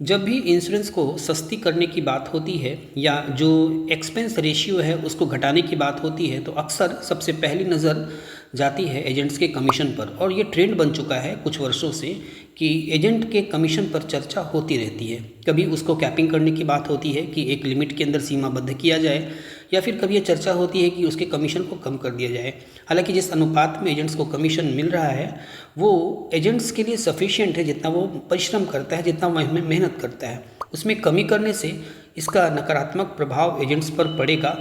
जब भी इंश्योरेंस को सस्ती करने की बात होती है या जो एक्सपेंस रेशियो है उसको घटाने की बात होती है तो अक्सर सबसे पहली नज़र जाती है एजेंट्स के कमीशन पर। और ये ट्रेंड बन चुका है कुछ वर्षों से कि एजेंट के कमीशन पर चर्चा होती रहती है। कभी उसको कैपिंग करने की बात होती है कि एक लिमिट के अंदर सीमाबद्ध किया जाए, या फिर कभी ये चर्चा होती है कि उसके कमीशन को कम कर दिया जाए। हालांकि जिस अनुपात में एजेंट्स को कमीशन मिल रहा है वो एजेंट्स के लिए सफिशिएंट है, जितना वो परिश्रम करता है, जितना वह मेहनत करता है, उसमें कमी करने से इसका नकारात्मक प्रभाव एजेंट्स पर पड़ेगा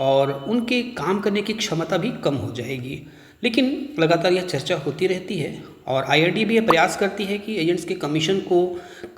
और उनके काम करने की क्षमता भी कम हो जाएगी। लेकिन लगातार यह चर्चा होती रहती है और आईआरडीए भी यह प्रयास करती है कि एजेंट्स के कमीशन को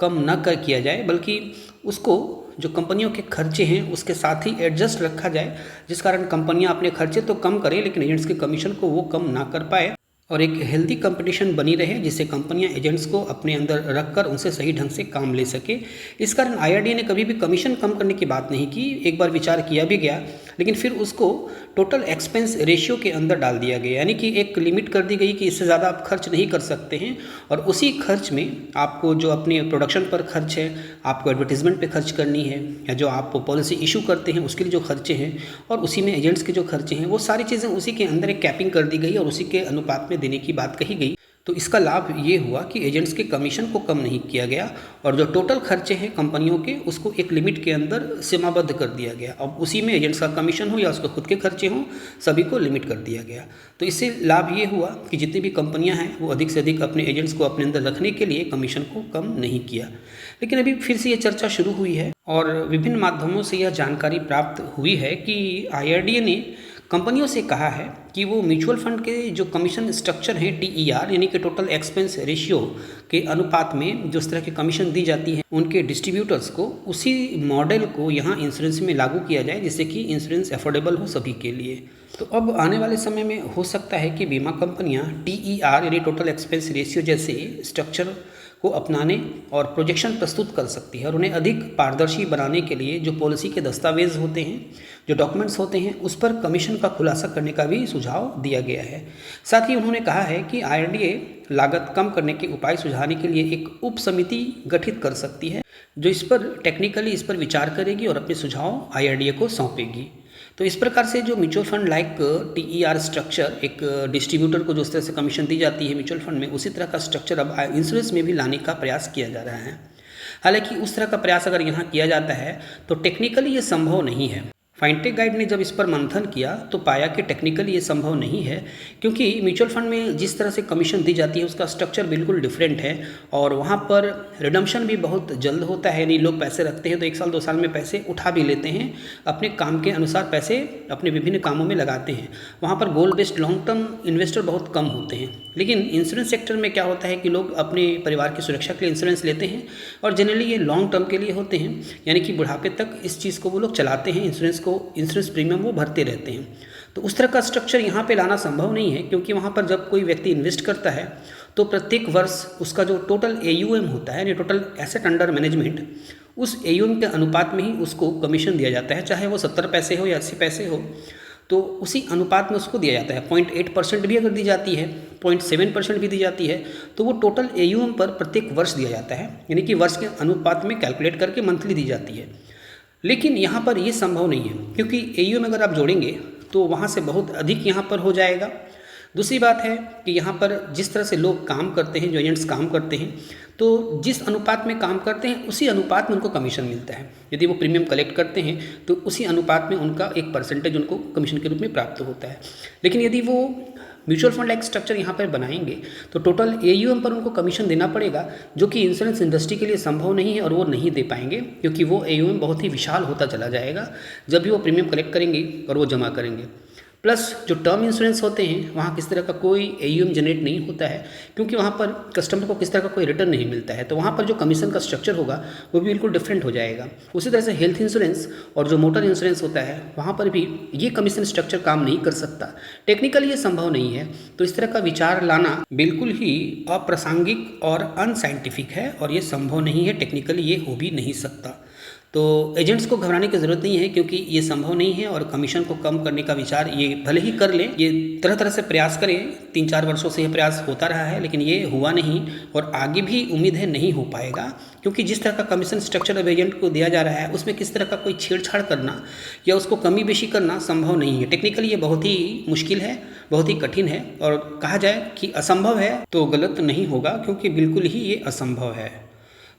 कम न कर किया जाए, बल्कि उसको जो कंपनियों के खर्चे हैं उसके साथ ही एडजस्ट रखा जाए, जिस कारण कंपनियां अपने खर्चे तो कम करें लेकिन एजेंट्स के कमीशन को वो कम ना कर पाए और एक हेल्दी कंपटीशन बनी रहे, जिससे कंपनियां एजेंट्स को अपने अंदर रखकर उनसे सही ढंग से काम ले सके। इस कारण आईआरडीए ने कभी भी कमीशन कम करने की बात नहीं की। एक बार विचार किया भी गया लेकिन फिर उसको टोटल एक्सपेंस रेशियो के अंदर डाल दिया गया, यानी कि एक लिमिट कर दी गई कि इससे ज़्यादा आप खर्च नहीं कर सकते हैं और उसी खर्च में आपको जो अपने प्रोडक्शन पर खर्च है, आपको एडवर्टीजमेंट पे खर्च करनी है, या जो आप पॉलिसी इशू करते हैं उसके लिए जो खर्चे हैं और उसी में एजेंट्स के जो खर्चे हैं, वो सारी चीज़ें उसी के अंदर एक कैपिंग कर दी गई और उसी के अनुपात में देने की बात कही गई। तो इसका लाभ ये हुआ कि एजेंट्स के कमीशन को कम नहीं किया गया और जो टोटल खर्चे हैं कंपनियों के उसको एक लिमिट के अंदर सीमाबद्ध कर दिया गया। अब उसी में एजेंट्स का कमीशन हो या उसके खुद के खर्चे हों, सभी को लिमिट कर दिया गया। तो इससे लाभ ये हुआ कि जितनी भी कंपनियां हैं वो अधिक से अधिक अपने एजेंट्स को अपने अंदर रखने के लिए कमीशन को कम नहीं किया। लेकिन अभी फिर से ये चर्चा शुरू हुई है और विभिन्न माध्यमों से यह जानकारी प्राप्त हुई है कि आईआरडीए ने कंपनियों से कहा है कि वो म्यूचुअल फंड के जो कमीशन स्ट्रक्चर है टीईआर, यानी कि टोटल एक्सपेंस रेशियो के अनुपात में जो इस तरह की कमीशन दी जाती है उनके डिस्ट्रीब्यूटर्स को, उसी मॉडल को यहाँ इंश्योरेंस में लागू किया जाए, जिससे कि इंश्योरेंस अफोर्डेबल हो सभी के लिए। तो अब आने वाले समय में हो सकता है कि बीमा कंपनियाँ टीईआर यानी टोटल एक्सपेंस रेशियो जैसे स्ट्रक्चर को अपनाने और प्रोजेक्शन प्रस्तुत कर सकती है और उन्हें अधिक पारदर्शी बनाने के लिए जो पॉलिसी के दस्तावेज होते हैं, जो डॉक्यूमेंट्स होते हैं, उस पर कमीशन का खुलासा करने का भी सुझाव दिया गया है। साथ ही उन्होंने कहा है कि आईआरडीए लागत कम करने के उपाय सुझाने के लिए एक उप समिति गठित कर सकती है जो इस पर विचार करेगी और अपने सुझाव आईआरडीए को सौंपेगी। तो इस प्रकार से जो म्यूचुअल फंड लाइक टीईआर स्ट्रक्चर, एक डिस्ट्रीब्यूटर को जो इस तरह से कमीशन दी जाती है म्यूचुअल फंड में, उसी तरह का स्ट्रक्चर अब इंश्योरेंस में भी लाने का प्रयास किया जा रहा है। हालांकि उस तरह का प्रयास अगर यहाँ किया जाता है तो टेक्निकली ये संभव नहीं है। फाइनटेक गाइड ने जब इस पर मंथन किया तो पाया कि टेक्निकली ये संभव नहीं है, क्योंकि म्यूचुअल फंड में जिस तरह से कमीशन दी जाती है उसका स्ट्रक्चर बिल्कुल डिफरेंट है और वहाँ पर रिडम्पशन भी बहुत जल्द होता है। यानी लोग पैसे रखते हैं तो 1 साल 2 साल में पैसे उठा भी लेते हैं, अपने काम के अनुसार पैसे अपने विभिन्न कामों में लगाते हैं। वहाँ पर गोल बेस्ड लॉन्ग टर्म इन्वेस्टर बहुत कम होते हैं। लेकिन इंश्योरेंस सेक्टर में क्या होता है कि लोग अपने परिवार की सुरक्षा के लिए इंश्योरेंस लेते हैं और जनरली ये लॉन्ग टर्म के लिए होते हैं, यानी कि बुढ़ापे तक इस चीज़ को वो लोग चलाते हैं, इंश्योरेंस प्रीमियम वो भरते रहते हैं। तो उस तरह का स्ट्रक्चर यहाँ पे लाना संभव नहीं है, क्योंकि वहाँ पर जब कोई व्यक्ति इन्वेस्ट करता है तो प्रत्येक वर्ष उसका जो टोटल एयूएम होता है, यानी टोटल एसेट अंडर मैनेजमेंट, उस एयूएम के अनुपात में ही उसको कमीशन दिया जाता है, चाहे वो 70 पैसे हो या 80 पैसे हो, तो उसी अनुपात में उसको दिया जाता है। 0.8% भी अगर दी जाती है, 0.7% भी दी जाती है, तो वो टोटल एयूएम पर प्रत्येक वर्ष दिया जाता है, यानी कि वर्ष के अनुपात में कैलकुलेट करके मंथली दी जाती है। लेकिन यहाँ पर ये संभव नहीं है, क्योंकि एयूएम अगर आप जोड़ेंगे तो वहाँ से बहुत अधिक यहाँ पर हो जाएगा। दूसरी बात है कि यहाँ पर जिस तरह से लोग काम करते हैं, जो एजेंट्स काम करते हैं, तो जिस अनुपात में काम करते हैं उसी अनुपात में उनको कमीशन मिलता है। यदि वो प्रीमियम कलेक्ट करते हैं तो उसी अनुपात में उनका एक परसेंटेज उनको कमीशन के रूप में प्राप्त होता है। लेकिन यदि वो म्यूचुअल फंड लाइक स्ट्रक्चर यहाँ पर बनाएंगे तो टोटल एयूएम पर उनको कमीशन देना पड़ेगा, जो कि इंश्योरेंस इंडस्ट्री के लिए संभव नहीं है और वो नहीं दे पाएंगे, क्योंकि वो एयूएम बहुत ही विशाल होता चला जाएगा जब भी वो प्रीमियम कलेक्ट करेंगे और वो जमा करेंगे। प्लस जो टर्म इंश्योरेंस होते हैं वहाँ किस तरह का कोई एयूएम जनरेट नहीं होता है, क्योंकि वहाँ पर कस्टमर को किस तरह का कोई रिटर्न नहीं मिलता है, तो वहाँ पर जो कमीशन का स्ट्रक्चर होगा वो भी बिल्कुल डिफरेंट हो जाएगा। उसी तरह से हेल्थ इंश्योरेंस और जो मोटर इंश्योरेंस होता है वहाँ पर भी ये कमीशन स्ट्रक्चर काम नहीं कर सकता, टेक्निकली ये संभव नहीं है। तो इस तरह का विचार लाना बिल्कुल ही अप्रासंगिक और अनसाइंटिफिक है और ये संभव नहीं है, टेक्निकली ये हो भी नहीं सकता। तो एजेंट्स को घबराने की ज़रूरत नहीं है, क्योंकि ये संभव नहीं है और कमीशन को कम करने का विचार ये भले ही कर लें, ये तरह तरह से प्रयास करें, 3-4 वर्षों से ये प्रयास होता रहा है, लेकिन ये हुआ नहीं और आगे भी उम्मीद है नहीं हो पाएगा, क्योंकि जिस तरह का कमीशन स्ट्रक्चर अब एजेंट को दिया जा रहा है उसमें किस तरह का कोई छेड़छाड़ करना या उसको कमी बेशी करना संभव नहीं है। टेक्निकली ये बहुत ही मुश्किल है, बहुत ही कठिन है, और कहा जाए कि असंभव है तो गलत नहीं होगा, क्योंकि बिल्कुल ही ये असंभव है।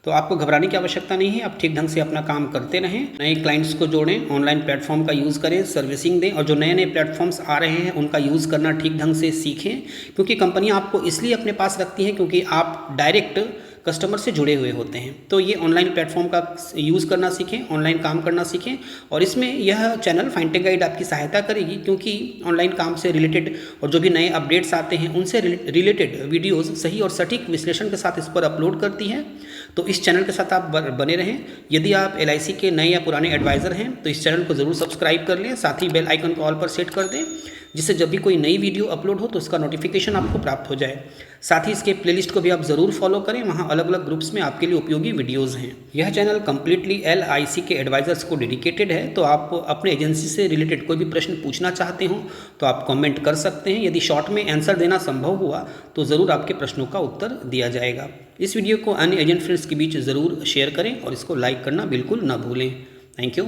तो आपको घबराने की आवश्यकता नहीं है, आप ठीक ढंग से अपना काम करते रहें, नए क्लाइंट्स को जोड़ें, ऑनलाइन प्लेटफॉर्म का यूज़ करें, सर्विसिंग दें, और जो नए नए प्लेटफॉर्म्स आ रहे हैं उनका यूज़ करना ठीक ढंग से सीखें, क्योंकि कंपनियां आपको इसलिए अपने पास रखती हैं क्योंकि आप डायरेक्ट कस्टमर से जुड़े हुए होते हैं। तो ये ऑनलाइन प्लेटफॉर्म का यूज़ करना सीखें, ऑनलाइन काम करना सीखें, और इसमें यह चैनल फाइनटेक गाइड आपकी सहायता करेगी, क्योंकि ऑनलाइन काम से रिलेटेड और जो भी नए अपडेट्स आते हैं उनसे रिलेटेड वीडियोज़ सही और सटीक विश्लेषण के साथ इस पर अपलोड करती है। तो इस चैनल के साथ आप बने रहें। यदि आप LIC के नए या पुराने एडवाइज़र हैं तो इस चैनल को ज़रूर सब्सक्राइब कर लें, साथ ही बेल आइकन को ऑल पर सेट कर दें, जिससे जब भी कोई नई वीडियो अपलोड हो तो उसका नोटिफिकेशन आपको प्राप्त हो जाए। साथ ही इसके प्लेलिस्ट को भी आप ज़रूर फॉलो करें, वहाँ अलग अलग ग्रुप्स में आपके लिए उपयोगी वीडियोज़ हैं। यह चैनल कम्प्लीटली LIC के एडवाइज़र्स को डेडिकेटेड है। तो आप अपने एजेंसी से रिलेटेड कोई भी प्रश्न पूछना चाहते हो तो आप कमेंट कर सकते हैं। यदि शॉर्ट में आंसर देना संभव हुआ तो ज़रूर आपके प्रश्नों का उत्तर दिया जाएगा। इस वीडियो को अन्य एजेंट फ्रेंड्स के बीच ज़रूर शेयर करें और इसको लाइक करना बिल्कुल ना भूलें। Thank you.